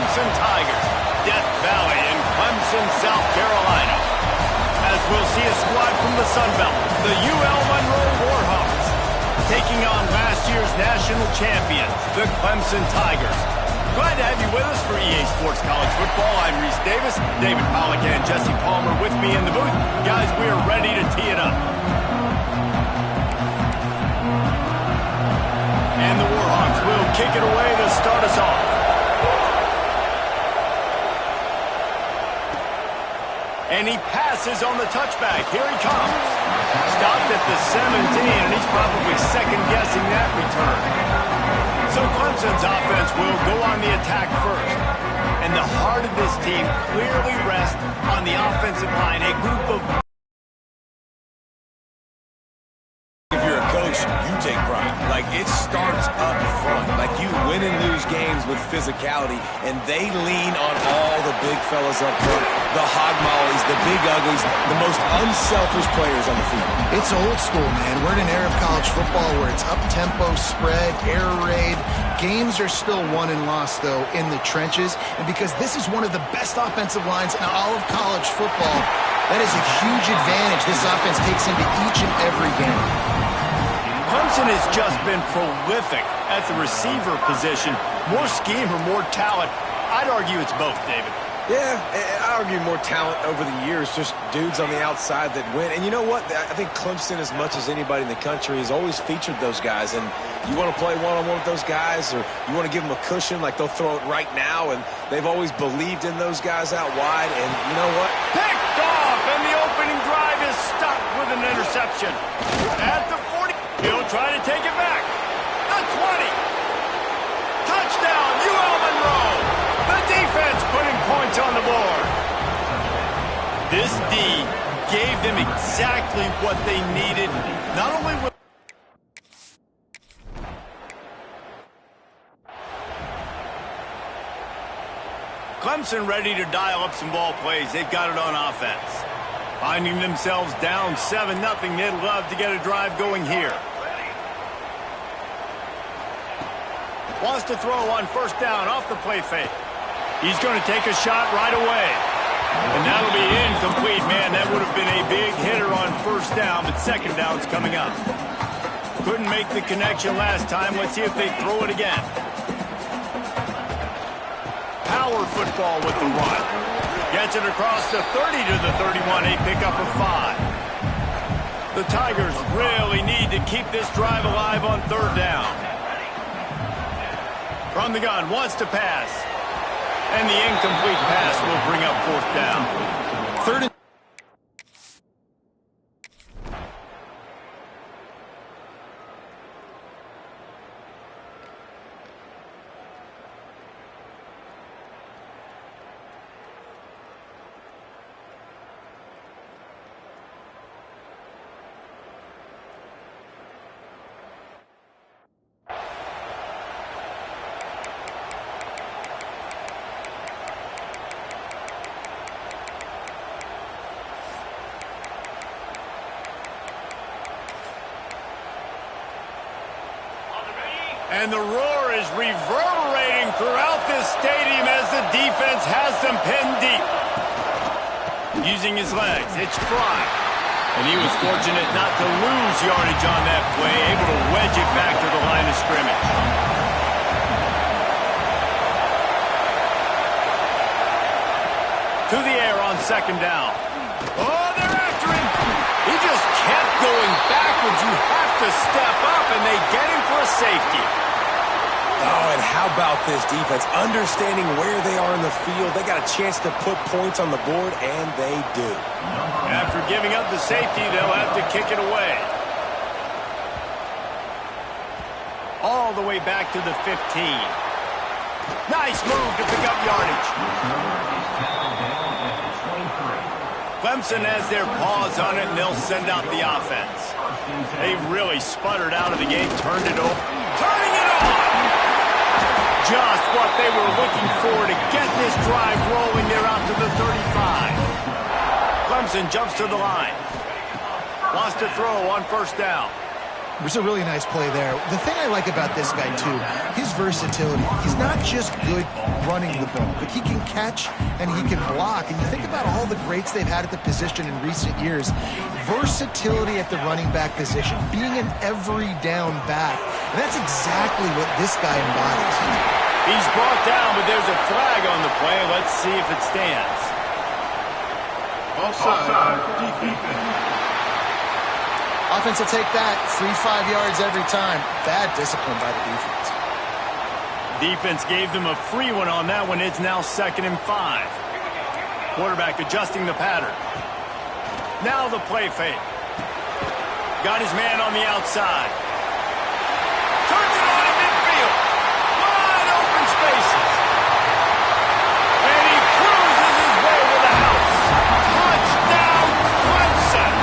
Clemson Tigers, Death Valley in Clemson, South Carolina. As we'll see a squad from the Sun Belt, the UL Monroe Warhawks, taking on last year's national champions, the Clemson Tigers. Glad to have you with us for EA Sports College Football. I'm Reese Davis, David Pollack and Jesse Palmer with me in the booth. Guys, we are ready to tee it up. And the Warhawks will kick it away to start us off. And he passes on the touchback. Here he comes. Stopped at the 17, and he's probably second-guessing that return. So Clemson's offense will go on the attack first. And the heart of this team clearly rests on the offensive line, a group of... If you're a coach, you take pride. Like, it starts up front. Like, you win and lose games with physicality, and they lean on all the big fellas up front. The hog mollies, the big uglies, the most unselfish players on the field. It's old school, man. We're in an era of college football where it's up-tempo, spread, air raid. Games are still won and lost, though, in the trenches. And because this is one of the best offensive lines in all of college football, that is a huge advantage this offense takes into each and every game. Clemson has just been prolific at the receiver position. More scheme or more talent? I'd argue it's both, David. Yeah, I argue more talent over the years, just dudes on the outside that win. And you know what? I think Clemson, as much as anybody in the country, has always featured those guys. And you want to play one-on-one with those guys, or you want to give them a cushion, like they'll throw it right now. And they've always believed in those guys out wide. And you know what? Picked off, and the opening drive is stopped with an interception. At the 40, he'll try to take it back. The 20. Touchdown, UL Monroe. The defense putting points on the board. This D gave them exactly what they needed. Not only with Clemson ready to dial up some ball plays. They've got it on offense. Finding themselves down 7-0. They'd love to get a drive going here. Wants to throw on first down off the play fake. He's going to take a shot right away. And that'll be incomplete, man. That would have been a big hitter on first down, but second down's coming up. Couldn't make the connection last time. Let's see if they throw it again. Power football with the run. Gets it across the 30 to the 31, a pickup of 5. The Tigers really need to keep this drive alive on third down. From the gun, wants to pass. And the incomplete pass will bring up fourth down. Third and And the roar is reverberating throughout this stadium as the defense has them pinned deep. Using his legs, it's Fry. And he was fortunate not to lose yardage on that play, able to wedge it back to the line of scrimmage. To the air on second down. Oh, they're after him. He just kept going backwards. You have to step up, and they get him for a safety. Oh, and how about this defense? Understanding where they are in the field, they got a chance to put points on the board, and they do. After giving up the safety, they'll have to kick it away. All the way back to the 15. Nice move to pick up yardage. Clemson has their paws on it, and they'll send out the offense. They really sputtered out of the game, turned it over. Turning it on! Just what they were looking for to get this drive rolling. They're out to the 35. Clemson jumps to the line. Wants to throw on first down. It was a really nice play there. The thing I like about this guy, too, his versatility. He's not just good running the ball, but he can catch and he can block. And you think about all the greats they've had at the position in recent years. Versatility at the running back position, being an every down back. And that's exactly what this guy embodies. He's brought down, but there's a flag on the play. Let's see if it stands. Offside, defense. Offense will take that. 3-5 yards every time. Bad discipline by the defense. Defense gave them a free one on that one. It's now 2nd and 5. Quarterback adjusting the pattern. Now the play fake. Got his man on the outside. Turns it on in midfield. Wide open spaces. And he cruises his way to the house. Touchdown, Clemson.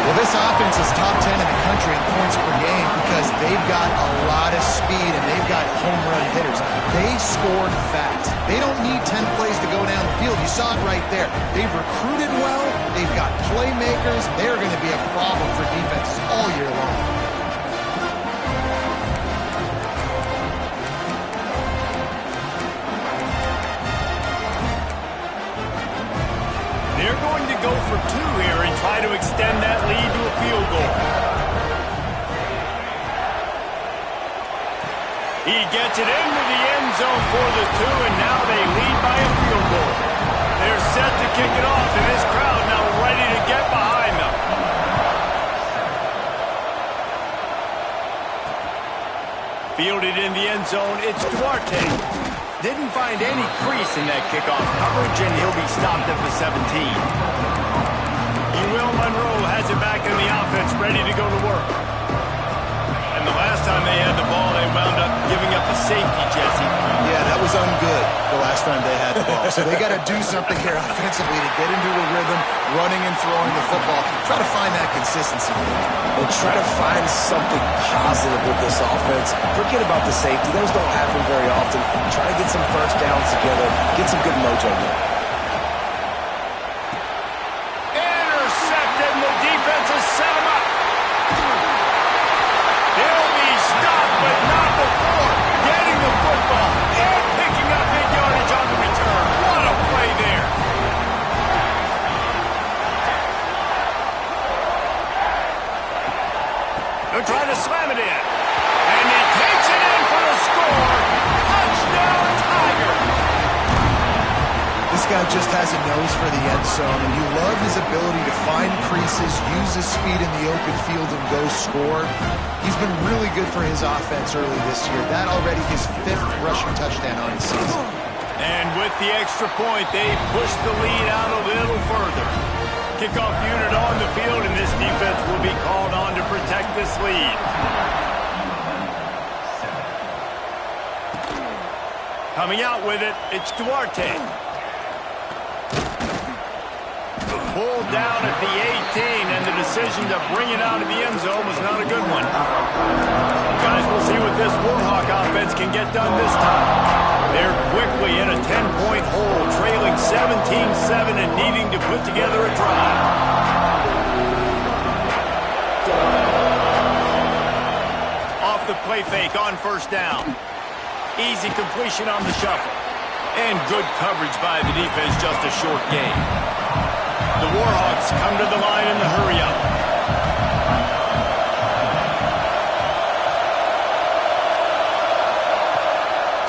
Well, this offense is top 10 in the country in points per game because they've got a lot of speed and they've got home run hitters. They scored fast. They don't need 10 plays to go down the field. You saw it right there. They've recruited well. They've got playmakers. They're going to be a problem for defenses all year long. They're going to go for 2 here and try to extend that lead to a field goal. He gets it into the end zone for the 2, and now they lead by a field goal. They're set to kick it off, and this crowd now ready to get behind them. Fielded in the end zone, it's Duarte. Didn't find any crease in that kickoff coverage, and he'll be stopped at the 17. Monroe has it back in the offense, ready to go to work. And the last time they had the ball, they wound up giving up a safety, Jesse. Yeah, that was ungood the last time they had the ball. So they got to do something here offensively to get into a rhythm, running and throwing the football. Try to find that consistency. And try to find something positive with this offense. Forget about the safety. Those don't happen very often. Try to get some first downs together. Get some good mojo there. Intercepted, and the defense has set him up. He'll be stopped, but not before getting the football and picking up big yardage on the return. What a play there. They're trying to slam it in. And he takes it in for the score. Touchdown, Tiger. This guy just has a nose for the end zone, and you love his ability to find creases, use his speed in the open field, and go score. He's been really good for his offense early this year. That already his 5th rushing touchdown on the season. And with the extra point, they push the lead out a little further. Kickoff unit on the field, and this defense will be called on to protect this lead. Coming out with it, it's Duarte. Pulled down at the 18, and the decision to bring it out of the end zone was not a good one. Guys, we'll see what this Warhawk offense can get done this time. They're quickly in a 10-point hole, trailing 17-7 and needing to put together a drive. Off the play fake on first down. Easy completion on the shuffle. And good coverage by the defense, just a short gain. The Warhawks come to the line in the hurry-up.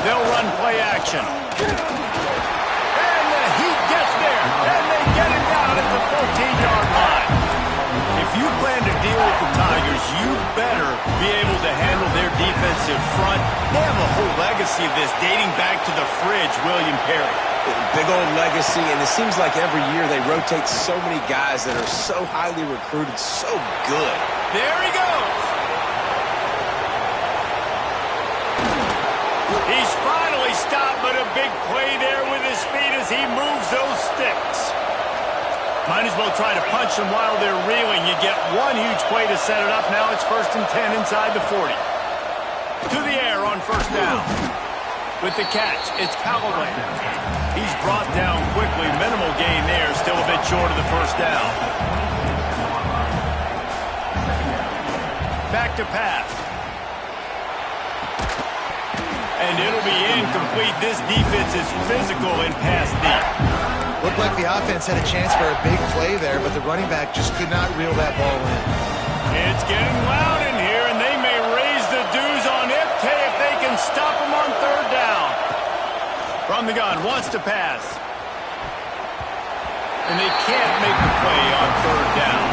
They'll run play action. And the Heat gets there. And they get it down at the 14-yard line. If you plan to deal with the Tigers, you better be able to handle their defensive front. They have a whole legacy of this dating back to the fridge, William Perry. Big old legacy, and it seems like every year they rotate so many guys that are so highly recruited, so good. There he goes. He's finally stopped, but a big play there with his speed as he moves those sticks. Might as well try to punch them while they're reeling. You get one huge play to set it up. Now it's 1st and 10 inside the 40. To the air on first down. With the catch, it's Callaway. He's brought down quickly. Minimal gain there. Still a bit short of the first down. back to pass. And it'll be incomplete. This defense is physical in pass deep. Looked like the offense had a chance for a big play there, but the running back just could not reel that ball in. It's getting loud in here, and they may raise the dues on M10 if they can stop him on third down. From the gun, wants to pass. And they can't make the play on third down.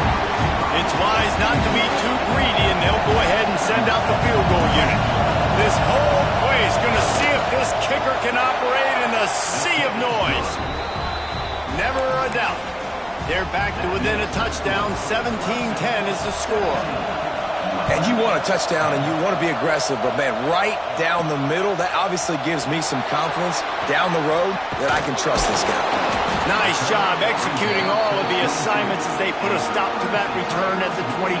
It's wise not to be too greedy, and they'll go ahead and send out the field goal unit. This whole play is going to see if this kicker can operate in the sea of noise. Never a doubt. They're back to within a touchdown. 17-10 is the score. And you want a touchdown and you want to be aggressive, but, man, right down the middle, that obviously gives me some confidence down the road that I can trust this guy. Nice job executing all of the assignments as they put a stop to that return at the 22.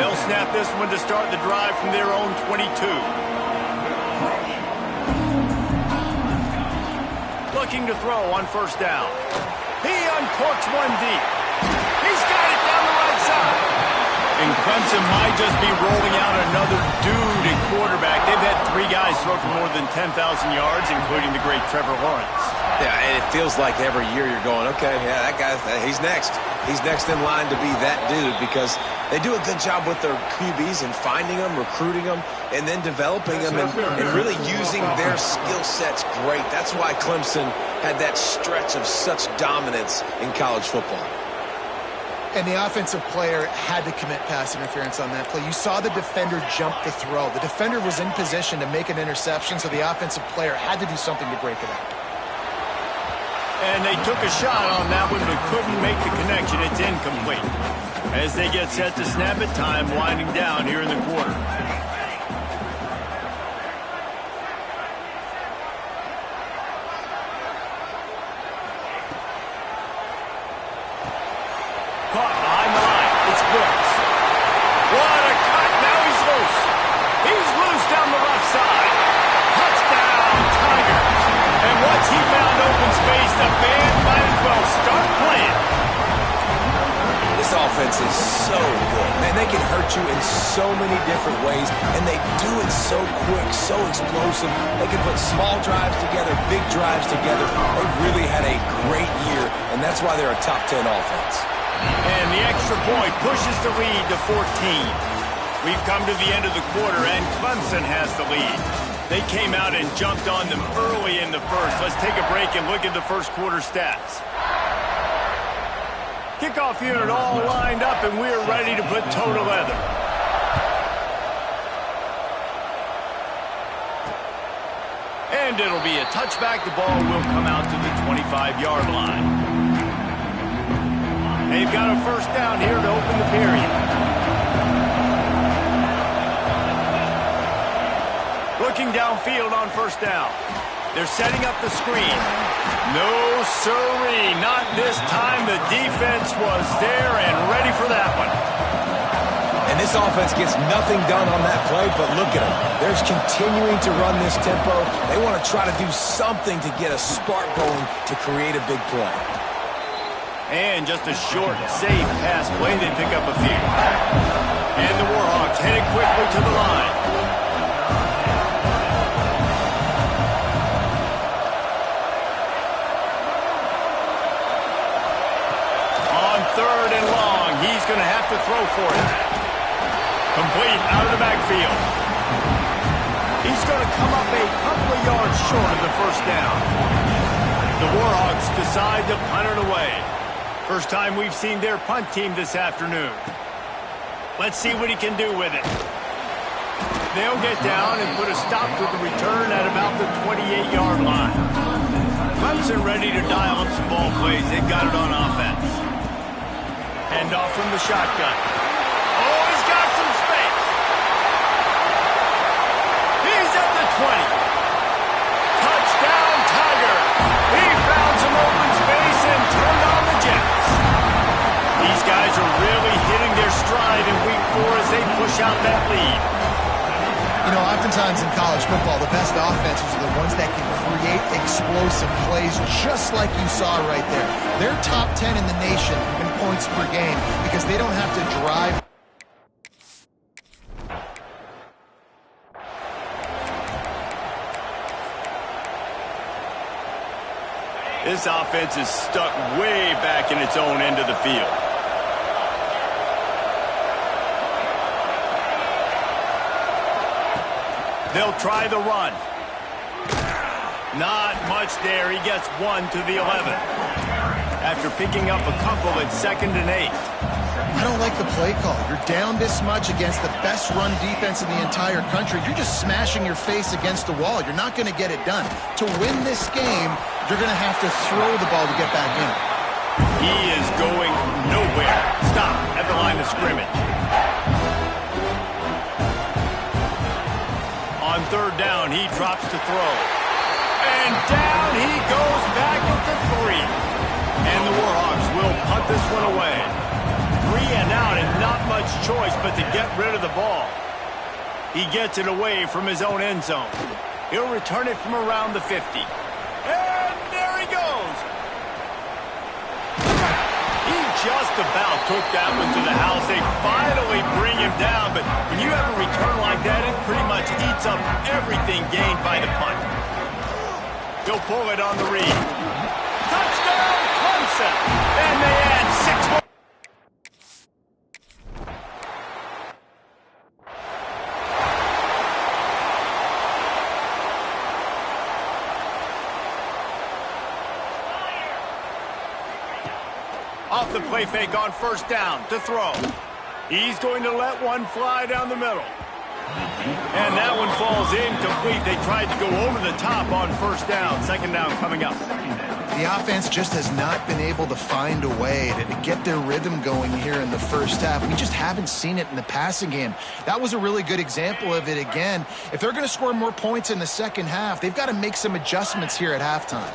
They'll snap this one to start the drive from their own 22. Looking to throw on first down. He uncorks one deep. He's got it down the right side. And Clemson might just be rolling out another dude at quarterback. They've had 3 guys throw for more than 10,000 yards, including the great Trevor Lawrence. Yeah, and it feels like every year you're going, okay, yeah, that guy, he's next. He's next in line to be that dude because they do a good job with their QBs and finding them, recruiting them, and then developing them and really using their skill sets great. That's why Clemson had that stretch of such dominance in college football. And the offensive player had to commit pass interference on that play. You saw the defender jump the throw. The defender was in position to make an interception, so the offensive player had to do something to break it up. And they took a shot on that one, but couldn't make the connection. It's incomplete. As they get set to snap it, time winding down here in the quarter. Caught behind the line. It's Brooks. What a cut. Now he's loose. He's loose down the left side. Touchdown, Tigers. And once he found open space, the band might as well start playing. This offense is so good. Man, they can hurt you in so many different ways, and they do it so quick, so explosive. They can put small drives together, big drives together. They've really had a great year, and that's why they're a top 10 offense. And the extra point pushes the lead to 14. We've come to the end of the quarter, and Clemson has the lead. They came out and jumped on them early in the first. Let's take a break and look at the first quarter stats. Kickoff unit all lined up, and we're ready to put toe to leather. And it'll be a touchback. The ball will come out to the 25-yard line. They've got a first down here to open the period. Looking downfield on first down. They're setting up the screen. No siree, not this time. The defense was there and ready for that one. And this offense gets nothing done on that play, but look at them. They're continuing to run this tempo. They want to try to do something to get a spark going to create a big play. And just a short, safe pass play. They pick up a few. And the Warhawks headed quickly to the line. On third and long, he's going to have to throw for it. Complete out of the backfield. He's going to come up a couple of yards short of the first down. The Warhawks decide to punt it away. First time we've seen their punt team this afternoon. Let's see what he can do with it. They'll get down and put a stop to the return at about the 28-yard line. Clemson ready to dial up some ball plays. They've got it on offense. Hand off from the shotgun. Oh, he's got some space. He's at the 20. Touchdown, Tiger. He found some open space and turned on the Jets. These guys are really hitting their stride in week 4 as they push out that lead. You know, oftentimes in college football, the best offenses are the ones that can create explosive plays just like you saw right there. They're top 10 in the nation in points per game because they don't have to drive. This offense is stuck way back in its own end of the field. They'll try the run. Not much there. He gets one to the 11. After picking up a couple at 2nd and 8. I don't like the play call. You're down this much against the best run defense in the entire country. You're just smashing your face against the wall. You're not going to get it done. To win this game, you're going to have to throw the ball to get back in it. He is going nowhere. Stop at the line of scrimmage. On 3rd down, he drops to throw. And down he goes back at the 3. And the Warhawks will punt this one away. 3 and out and not much choice but to get rid of the ball. He gets it away from his own end zone. He'll return it from around the 50. And there he goes. He just about took that one to the house. They finally bring him down, but when you have a return like that, it pretty much eats up everything gained by the punt. He'll pull it on the read. Touchdown, Clemson! And they add 6 more. Off the play fake on 1st down to throw. He's going to let one fly down the middle. And that one falls incomplete. They tried to go over the top on 1st down. 2nd down coming up. The offense just has not been able to find a way to get their rhythm going here in the first half. We just haven't seen it in the passing game. That was a really good example of it again. If they're going to score more points in the second half, they've got to make some adjustments here at halftime.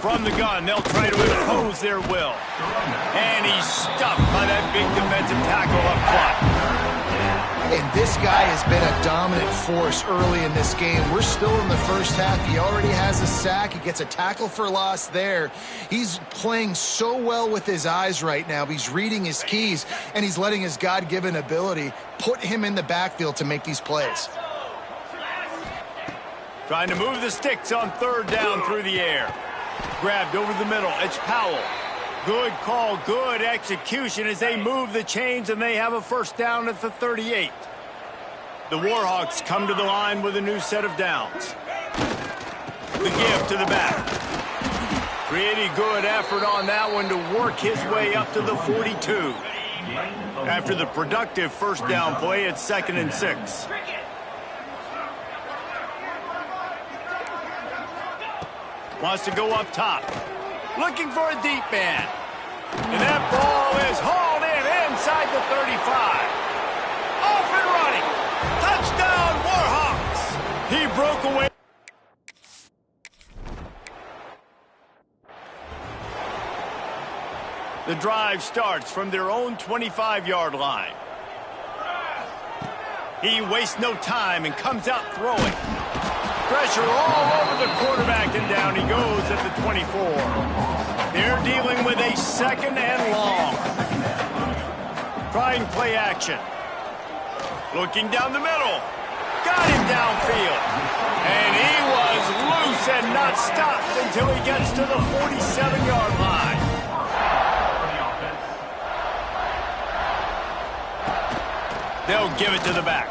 From the gun, they'll try to impose their will. And he's stuffed by that big defensive tackle up front. And this guy has been a dominant force early in this game. We're still in the first half. He already has a sack. He gets a tackle for loss there. He's playing so well with his eyes right now. He's reading his keys, and he's letting his God-given ability put him in the backfield to make these plays. Trying to move the sticks on 3rd down through the air. Grabbed over the middle. It's Powell. Good call, good execution as they move the chains, and they have a 1st down at the 38. The Warhawks come to the line with a new set of downs. The give to the back. Pretty good effort on that one to work his way up to the 42. After the productive 1st down play, it's 2nd and 6. Wants to go up top. Looking for a deep man. And that ball is hauled in inside the 35. Off and running. Touchdown, Warhawks. He broke away. The drive starts from their own 25-yard line. He wastes no time and comes out throwing. Pressure all over the quarterback, and down he goes at the 24. They're dealing with a 2nd and long. Trying play action. Looking down the middle. Got him downfield. And he was loose and not stopped until he gets to the 47-yard line. They'll give it to the back.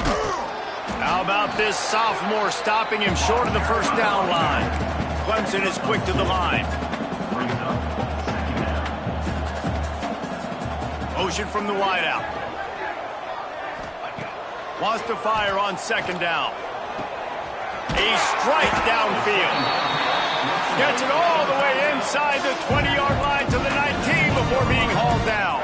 How about this sophomore stopping him short of the 1st down line? Clemson is quick to the line. Motion from the wideout. Wants to fire on 2nd down. A strike downfield. Gets it all the way inside the 20-yard line to the 19 before being hauled down.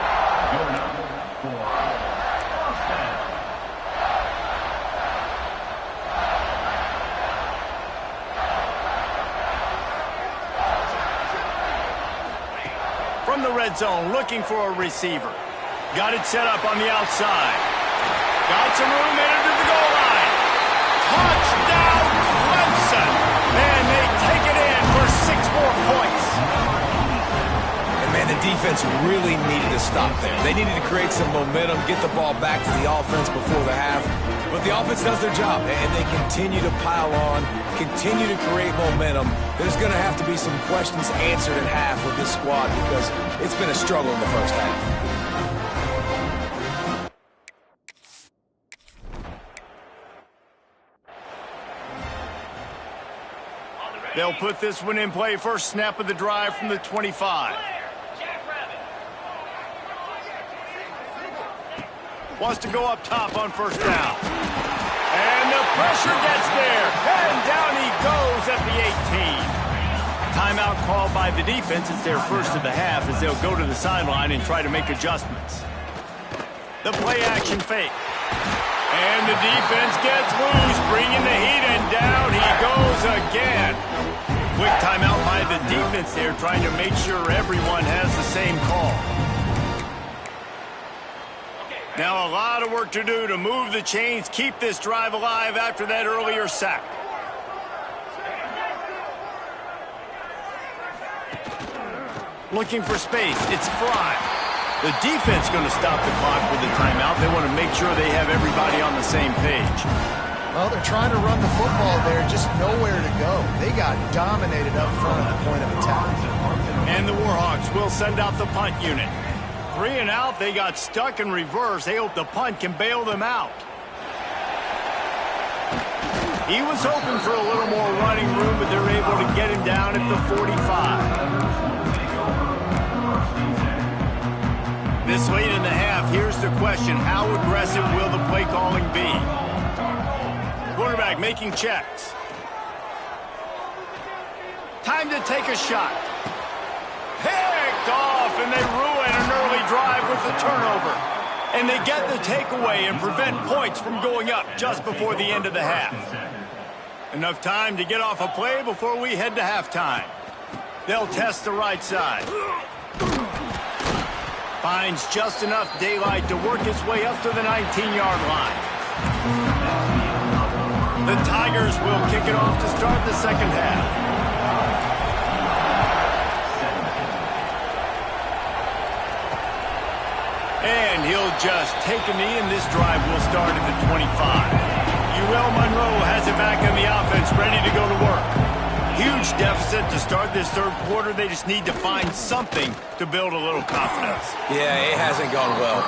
From the red zone, looking for a receiver. Got it set up on the outside. Got some room in into the goal line. Touchdown, Clemson! And they take it in for 6 more points. And man, the defense really needed to stop there. They needed to create some momentum, get the ball back to the offense before the half. But the offense does their job, and they continue to pile on, continue to create momentum. There's going to have to be some questions answered at half with this squad because it's been a struggle in the first half. They'll put this one in play. First snap of the drive from the 25. Wants to go up top on first down. And the pressure gets there. And down he goes at the 18. Timeout called by the defense. It's their first of the half as they'll go to the sideline and try to make adjustments. The play action fake. And the defense gets loose, bringing the heat, and down he goes again. Quick timeout by the defense there, trying to make sure everyone has the same call. Now a lot of work to do to move the chains, keep this drive alive after that earlier sack. Looking for space, it's Fry. The defense going to stop the clock with the timeout. They want to make sure they have everybody on the same page. Well, they're trying to run the football there, just nowhere to go. They got dominated up front at the point of attack. And the Warhawks will send out the punt unit. 3 and out, they got stuck in reverse. They hope the punt can bail them out. He was hoping for a little more running room, but they're able to get him down at the 45. This late in the half, here's the question. How aggressive will the play calling be? Quarterback making checks. Time to take a shot. Picked off, and they ruin an early drive with the turnover. And they get the takeaway and prevent points from going up just before the end of the half. Enough time to get off a play before we head to halftime. They'll test the right side. Finds just enough daylight to work his way up to the 19-yard line. The Tigers will kick it off to start the second half. And he'll just take a knee, and this drive will start at the 25. Monroe has it back in the offense, ready to go to work. Huge deficit to start this third quarter. They just need to find something to build a little confidence. Yeah, it hasn't gone well.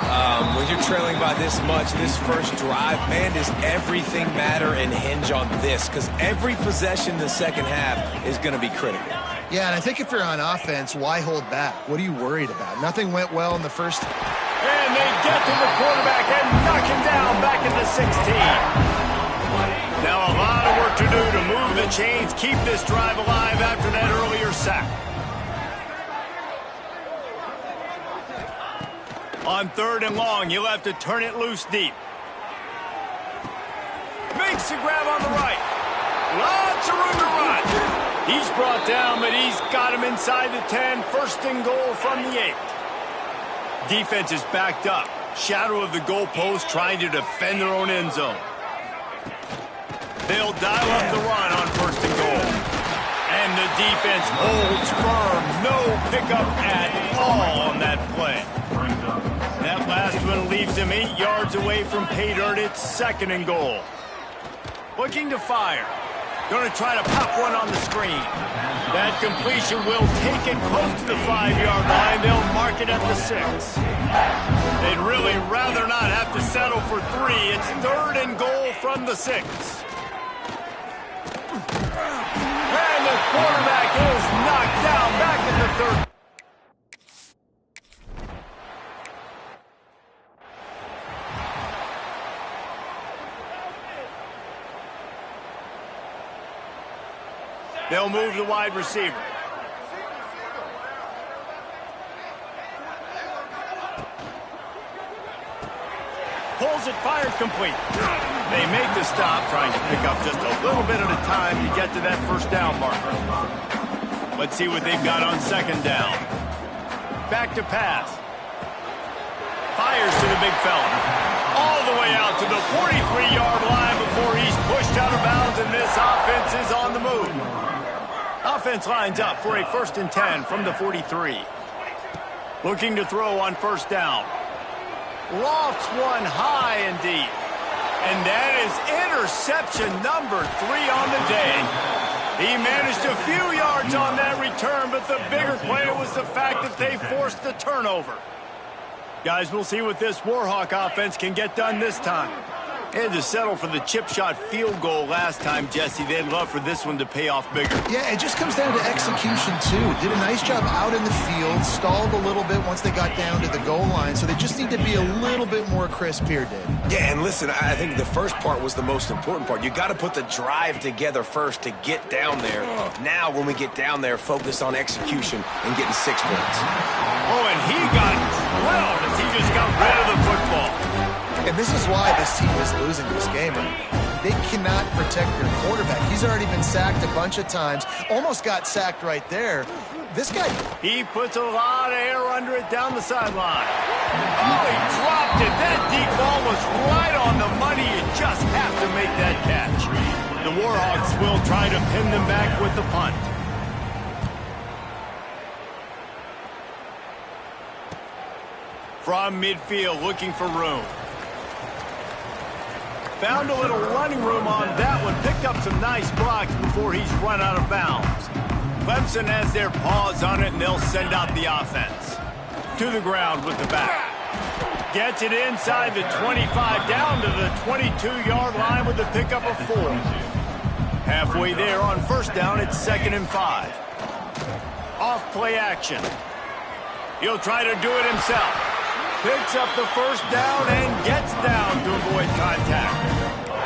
When you're trailing by this much, this first drive, man, does everything matter and hinge on this? Because every possession in the second half is going to be critical. Yeah, and I think if you're on offense, why hold back? What are you worried about? Nothing went well in the first. And they get to the quarterback and knock him down back at the 16. Now a lot of work to do to move the chains, keep this drive alive after that earlier sack. On 3rd and long, he'll have to turn it loose deep. Makes the grab on the right. Lots of room to run. He's brought down, but he's got him inside the 10. 1st and goal from the 8. Defense is backed up. Shadow of the goalpost, trying to defend their own end zone. They'll dial up the run on 1st and goal. And the defense holds firm. No pickup at all on that play. That last one leaves him 8 yards away from pay dirt. It's 2nd and goal. Looking to fire. Going to try to pop one on the screen. That completion will take it close to the 5-yard line. They'll mark it at the 6. They'd really rather not have to settle for 3. It's 3rd and goal from the 6. And the quarterback is knocked down back at the 3rd. They'll move the wide receiver. Pulls it, fired, complete. They make the stop, trying to pick up just a little bit at a time to get to that 1st down marker. Let's see what they've got on 2nd down. Back to pass. Fires to the big fella. All the way out to the 43-yard line before he's pushed out of bounds, and this offense is on the move. Offense lines up for a 1st and 10 from the 43. Looking to throw on 1st down. Lofts one high and deep. And that is interception number 3 on the day. He managed a few yards on that return, but the bigger play was the fact that they forced the turnover. Guys, we'll see what this Warhawk offense can get done this time. They had to settle for the chip shot field goal last time, Jesse. They'd love for this one to pay off bigger. Yeah, it just comes down to execution, too. Did a nice job out in the field, stalled a little bit once they got down to the goal line, so they just need to be a little bit more crisp here, Dave. Yeah, and listen, I think the first part was the most important part. You got to put the drive together first to get down there. Now, when we get down there, focus on execution and getting 6 points. Oh, and he got drilled as he just got rid of the football. And this is why this team is losing this game. They cannot protect their quarterback. He's already been sacked a bunch of times. Almost got sacked right there. This guy... He puts a lot of air under it down the sideline. Oh, he dropped it. That deep ball was right on the money. You just have to make that catch. The Warhawks will try to pin them back with the punt. From midfield, looking for room. Found a little running room on that one. Picked up some nice blocks before he's run out of bounds. Clemson has their paws on it, and they'll send out the offense. To the ground with the back. Gets it inside the 25, down to the 22-yard line with the pickup of 4. Halfway there on first down, it's 2nd and 5. Off play action. He'll try to do it himself. Picks up the first down and gets down to avoid contact.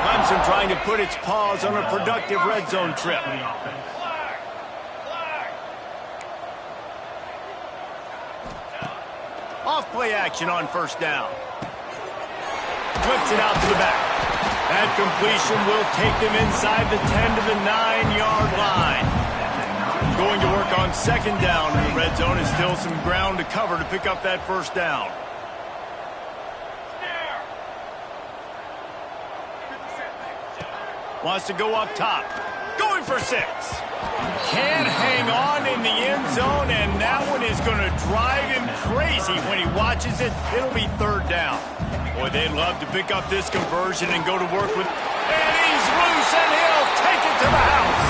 Clemson trying to put its paws on a productive red zone trip. Off play action on first down. Flips it out to the back. That completion will take them inside the 10 to the 9-yard line. Going to work on 2nd down in the red zone, and still some ground to cover to pick up that first down. Wants to go up top. Going for 6. Can't hang on in the end zone, and that one is going to drive him crazy when he watches it. It'll be 3rd down. Boy, they'd love to pick up this conversion and go to work with... And he's loose, and he'll take it to the house.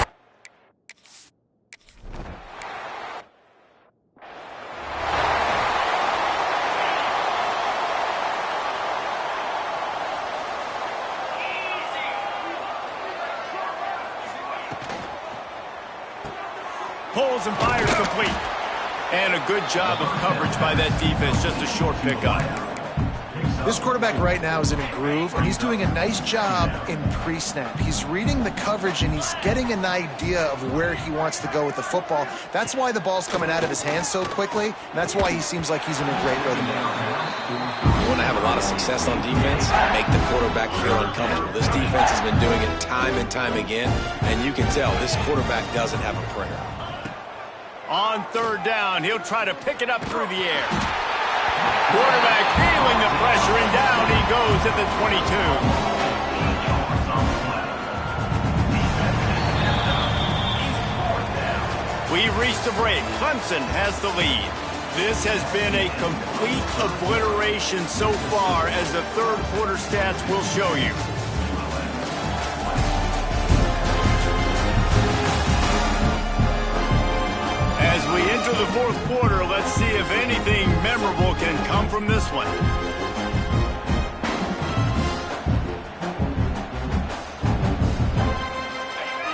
Pulls and fires complete. And a good job of coverage by that defense. Just a short pickup. This quarterback right now is in a groove, and he's doing a nice job in pre-snap. He's reading the coverage, and he's getting an idea of where he wants to go with the football. That's why the ball's coming out of his hands so quickly, and that's why he seems like he's in a great rhythm. You want to have a lot of success on defense, make the quarterback feel uncomfortable. This defense has been doing it time and time again, and you can tell this quarterback doesn't have a prayer. On 3rd down, he'll try to pick it up through the air. Quarterback feeling the pressure, and down he goes at the 22. We've reached a break. Clemson has the lead. This has been a complete obliteration so far, as the 3rd quarter stats will show you. As we enter the 4th quarter, let's see if anything memorable can come from this one.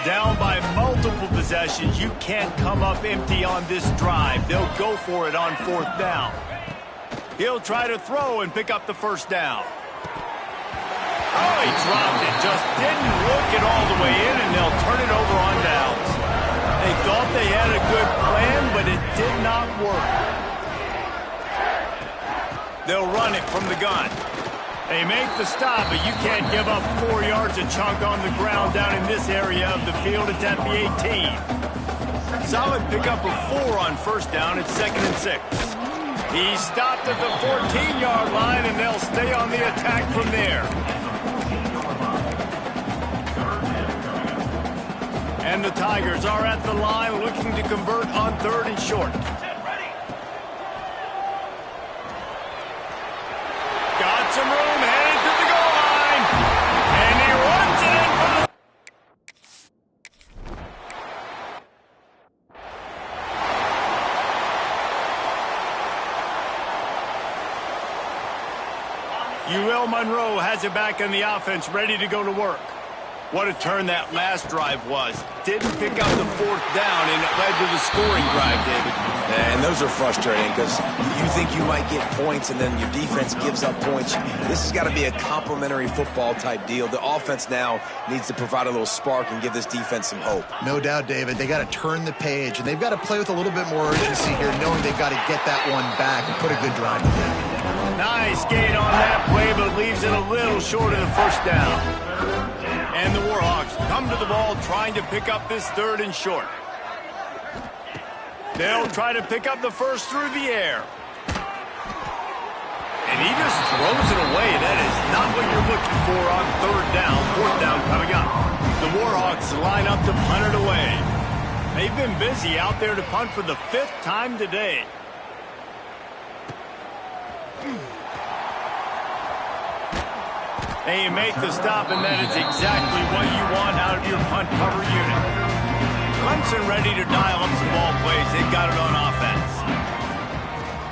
Down by multiple possessions, you can't come up empty on this drive. They'll go for it on 4th down. He'll try to throw and pick up the first down. Oh, he dropped it, just didn't look it all the way in, and they'll turn it over on downs. They thought they had a good plan, but it did not work. They'll run it from the gun. They make the stop, but you can't give up 4 yards a chunk on the ground down in this area of the field. It's at the 18. Solid pickup of 4 on first down. It's 2nd and 6. He stopped at the 14-yard line, and they'll stay on the attack from there. And the Tigers are at the line looking to convert on 3rd and short. Got some room, headed to the goal line. UL Monroe has it back on the offense, ready to go to work. What a turn that last drive was. Didn't pick up the 4th down, and it led to the scoring drive, David. And those are frustrating because you think you might get points, and then your defense gives up points. This has got to be a complimentary football type deal. The offense now needs to provide a little spark and give this defense some hope. No doubt, David. They got to turn the page, and they've got to play with a little bit more urgency here, knowing they've got to get that one back and put a good drive together. Nice gain on that play, but leaves it a little short of the 1st down. And the Warhawks come to the ball trying to pick up this 3rd and short. They'll try to pick up the 1st through the air. And he just throws it away. That is not what you're looking for on 3rd down. 4th down coming up. The Warhawks line up to punt it away. They've been busy out there to punt for the 5th time today. They make the stop, and that is exactly what you want out of your punt cover unit. Clemson ready to dial up some ball plays. They've got it on offense.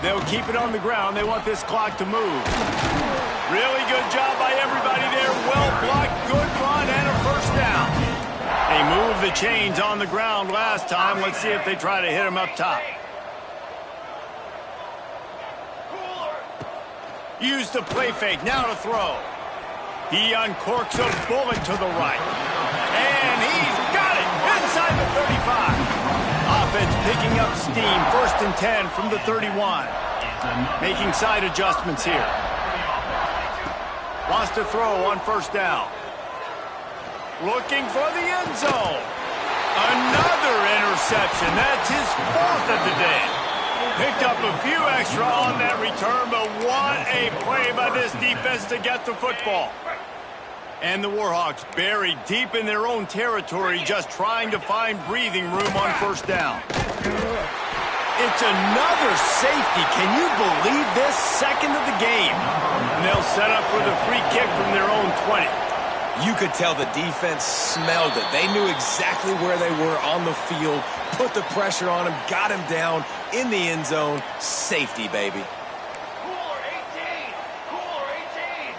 They'll keep it on the ground. They want this clock to move. Really good job by everybody there. Well blocked, good run, and a 1st down. They moved the chains on the ground last time. Let's see if they try to hit them up top. Use the play fake. Now to throw. He uncorks a bullet to the right. And he's got it inside the 35. Offense picking up steam. 1st and 10 from the 31. Making side adjustments here. Wants to throw on 1st down. Looking for the end zone. Another interception. That's his 4th of the day. Picked up a few extra on that return, but what a play by this defense to get the football. And the Warhawks buried deep in their own territory, just trying to find breathing room on 1st down. It's another safety. Can you believe this? 2nd of the game. And they'll set up for the free kick from their own 20. You could tell the defense smelled it. They knew exactly where they were on the field, put the pressure on him, got him down in the end zone. Safety, baby. Cooler 18. Cooler 18.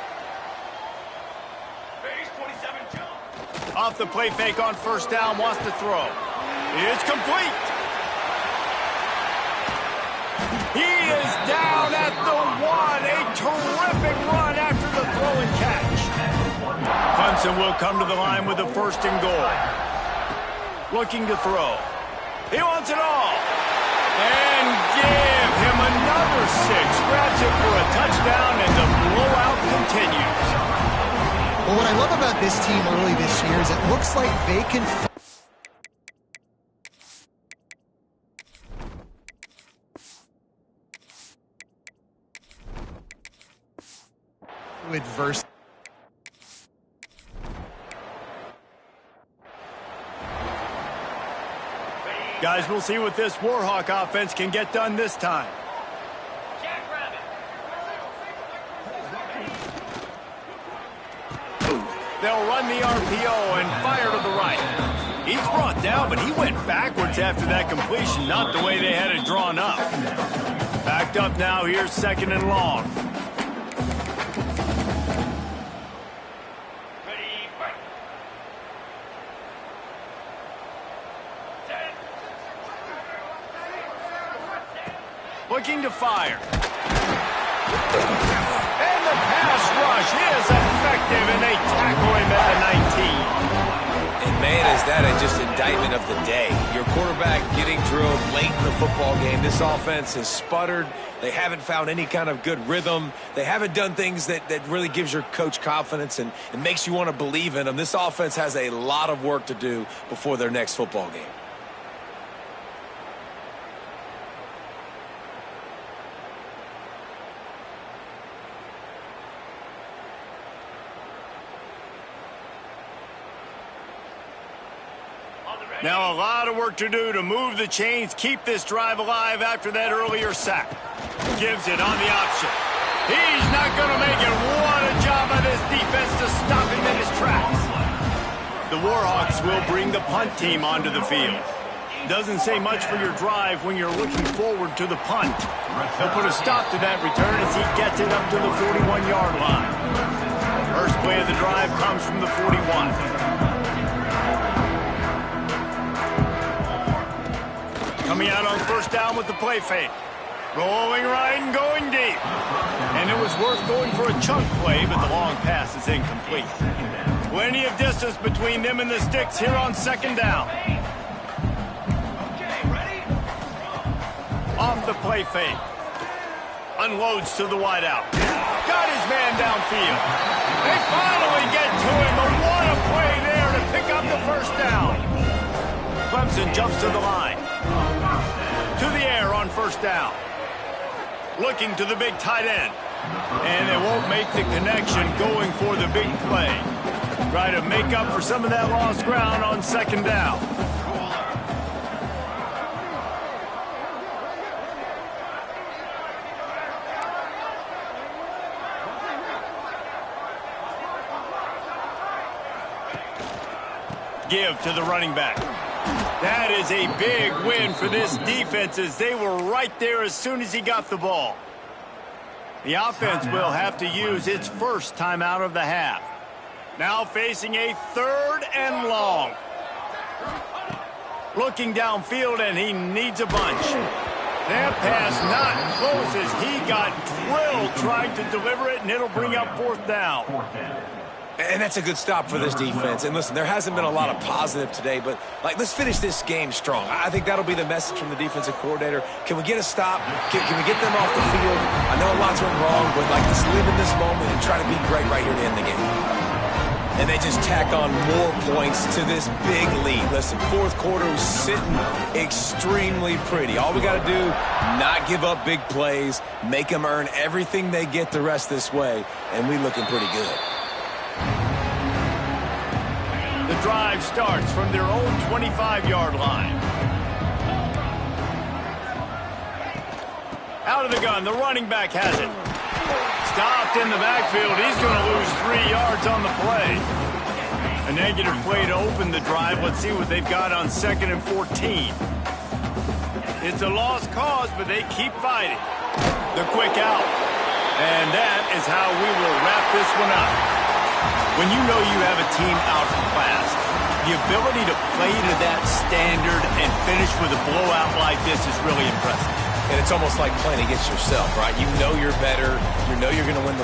Base 27 jump. Off the play fake on 1st down, wants to throw. It's complete. He is down at the 1. A terrific run after the throw and catch. Clemson will come to the line with a 1st and goal. Looking to throw. He wants it all. And give him another 6. Grabs it for a touchdown, and the blowout continues. Well, what I love about this team early this year is it looks like they can adverse. Guys, we'll see what this Warhawk offense can get done this time. They'll run the RPO and fire to the right. He's brought down, but he went backwards after that completion, not the way they had it drawn up. Backed up now, here's 2nd and long. Looking to fire. And the pass rush is effective, and they tackle him at the 19. And man, is that just indictment of the day. Your quarterback getting drilled late in the football game. This offense has sputtered. They haven't found any kind of good rhythm. They haven't done things that really gives your coach confidence and makes you want to believe in them. This offense has a lot of work to do before their next football game. Now a lot of work to do to move the chains, keep this drive alive after that earlier sack. Gives it on the option. He's not going to make it. What a job by this defense to stop him in his tracks. The Warhawks will bring the punt team onto the field. Doesn't say much for your drive when you're looking forward to the punt. He'll put a stop to that return as he gets it up to the 41-yard line. First play of the drive comes from the 41. Coming out on first down with the play fake. Rolling right and going deep. And it was worth going for a chunk play, but the long pass is incomplete. Plenty of distance between them and the sticks here on second down. Off the play fake. Unloads to the wideout. Got his man downfield. They finally get to him, but what a play there to pick up the first down. Clemson jumps to the line. To the air on first down. Looking to the big tight end. And they won't make the connection going for the big play. Try to make up for some of that lost ground on second down. Give to the running back. That is a big win for this defense as they were right there as soon as he got the ball. The offense will have to use its first timeout of the half. Now facing a 3rd and long. Looking downfield, and he needs a bunch. That pass not close as he got drilled trying to deliver it, and it'll bring up 4th down. And that's a good stop for this defense. And listen, there hasn't been a lot of positive today, but let's finish this game strong. I think that'll be the message from the defensive coordinator. Can we get a stop? Can we get them off the field? I know a lot's went wrong, but let's live in this moment and try to be great right here to end the game. And they just tack on more points to this big lead. Listen, 4th quarter was sitting extremely pretty. All we got to do, not give up big plays, make them earn everything they get the rest this way, and we looking pretty good. The drive starts from their own 25-yard line. Out of the gun, the running back has it. Stopped in the backfield. He's going to lose 3 yards on the play. A negative play to open the drive. Let's see what they've got on 2nd and 14. It's a lost cause, but they keep fighting. The quick out. And that is how we will wrap this one up. When you know you have a team outclassed, the ability to play to that standard and finish with a blowout like this is really impressive. And it's almost like playing against yourself, right? You know you're better. You know you're going to win the